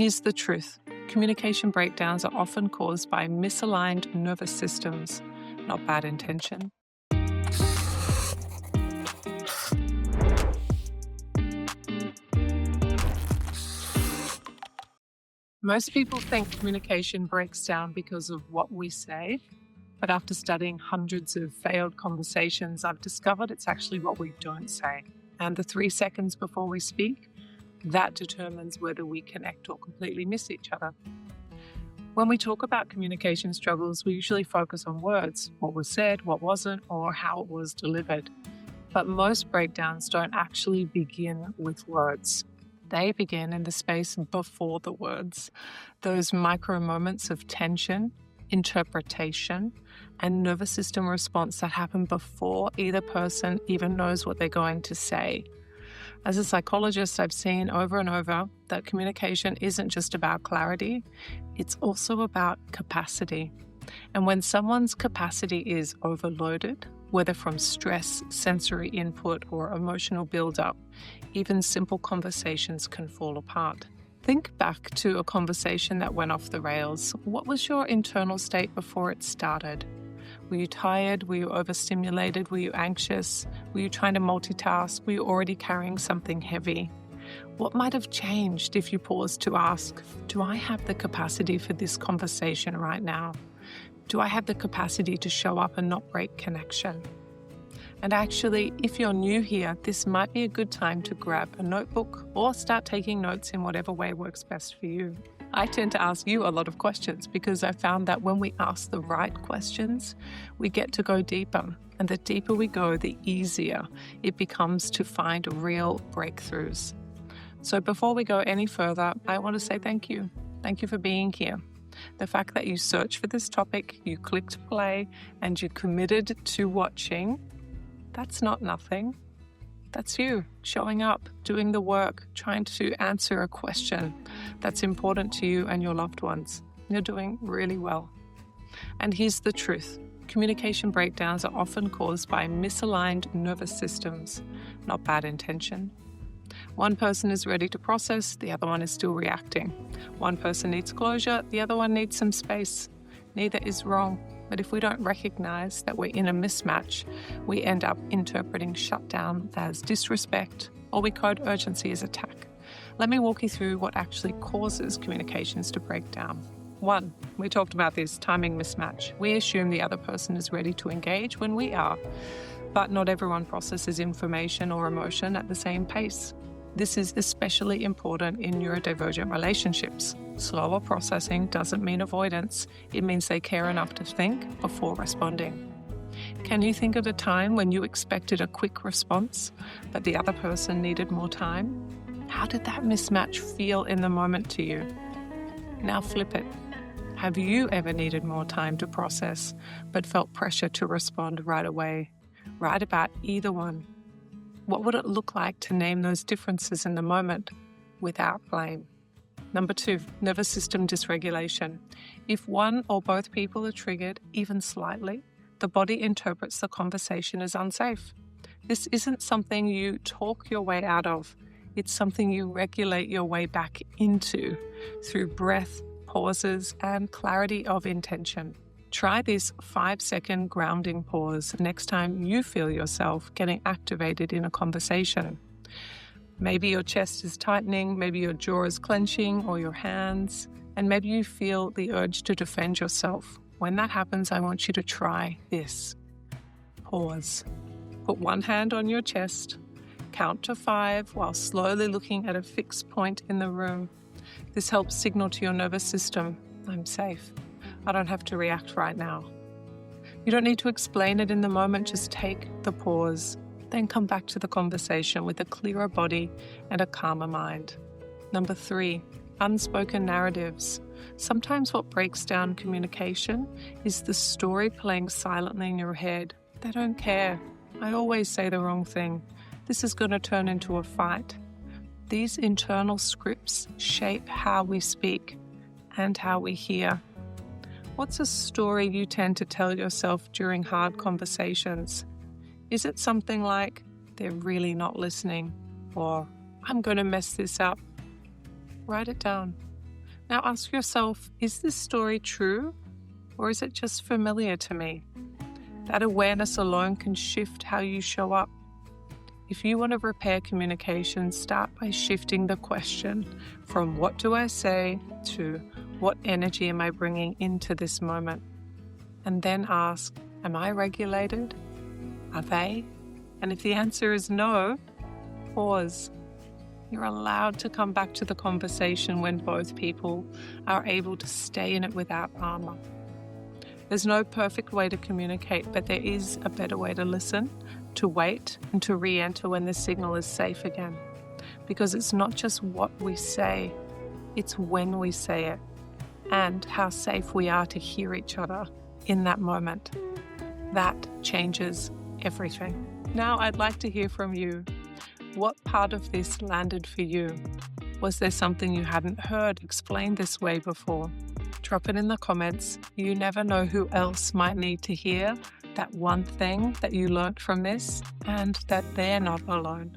here's the truth. Communication breakdowns are often caused by misaligned nervous systems, not bad intention. Most people think communication breaks down because of what we say, but after studying hundreds of failed conversations, I've discovered it's actually what we don't say. And the 3 seconds before we speak, that determines whether we connect or completely miss each other. When we talk about communication struggles, we usually focus on words, what was said, what wasn't, or how it was delivered. But most breakdowns don't actually begin with words. They begin in the space before the words, those micro moments of tension, interpretation, and nervous system response that happen before either person even knows what they're going to say. As a psychologist, I've seen over and over that communication isn't just about clarity, it's also about capacity. And when someone's capacity is overloaded, whether from stress, sensory input, or emotional buildup, even simple conversations can fall apart. Think back to a conversation that went off the rails. What was your internal state before it started? Were you tired? Were you overstimulated? Were you anxious? Were you trying to multitask? Were you already carrying something heavy? What might have changed if you paused to ask, do I have the capacity for this conversation right now? Do I have the capacity to show up and not break connection? And actually, if you're new here, this might be a good time to grab a notebook or start taking notes in whatever way works best for you. I tend to ask you a lot of questions because I found that when we ask the right questions, we get to go deeper. And the deeper we go, the easier it becomes to find real breakthroughs. So before we go any further, I want to say thank you. Thank you for being here. The fact that you searched for this topic, you clicked play, and you committed to watching, that's not nothing. That's you showing up, doing the work, trying to answer a question that's important to you and your loved ones. You're doing really well. And here's the truth. Communication breakdowns are often caused by misaligned nervous systems, not bad intention. One person is ready to process, the other one is still reacting. One person needs closure, the other one needs some space. Neither is wrong, but if we don't recognize that we're in a mismatch, we end up interpreting shutdown as disrespect, or we code urgency as attack. Let me walk you through what actually causes communications to break down. 1, we talked about this timing mismatch. We assume the other person is ready to engage when we are, but not everyone processes information or emotion at the same pace. This is especially important in neurodivergent relationships. Slower processing doesn't mean avoidance. It means they care enough to think before responding. Can you think of a time when you expected a quick response, but the other person needed more time? How did that mismatch feel in the moment to you? Now flip it. Have you ever needed more time to process, but felt pressure to respond right away? Write about either one. What would it look like to name those differences in the moment without blame? Number 2, nervous system dysregulation. If one or both people are triggered, even slightly, the body interprets the conversation as unsafe. This isn't something you talk your way out of. It's something you regulate your way back into through breath, pauses, and clarity of intention. Try this 5-second grounding pause next time you feel yourself getting activated in a conversation. Maybe your chest is tightening, maybe your jaw is clenching, or your hands, and maybe you feel the urge to defend yourself. When that happens, I want you to try this. Pause. Put one hand on your chest. Count to 5 while slowly looking at a fixed point in the room. This helps signal to your nervous system, I'm safe. I don't have to react right now. You don't need to explain it in the moment, just take the pause. Then come back to the conversation with a clearer body and a calmer mind. Number 3, unspoken narratives. Sometimes what breaks down communication is the story playing silently in your head. They don't care. I always say the wrong thing. This is going to turn into a fight. These internal scripts shape how we speak and how we hear. What's a story you tend to tell yourself during hard conversations? Is it something like, they're really not listening, or I'm going to mess this up? Write it down. Now ask yourself, is this story true or is it just familiar to me? That awareness alone can shift how you show up. If you want to repair communication, start by shifting the question from what do I say to what energy am I bringing into this moment? And then ask, am I regulated? Are they? And if the answer is no, pause. You're allowed to come back to the conversation when both people are able to stay in it without armor. There's no perfect way to communicate, but there is a better way to listen, to wait, and to re-enter when the signal is safe again. Because it's not just what we say, it's when we say it, and how safe we are to hear each other in that moment. That changes everything. Now I'd like to hear from you. What part of this landed for you? Was there something you hadn't heard explained this way before? Drop it in the comments. You never know who else might need to hear that one thing that you learnt from this, and that they're not alone.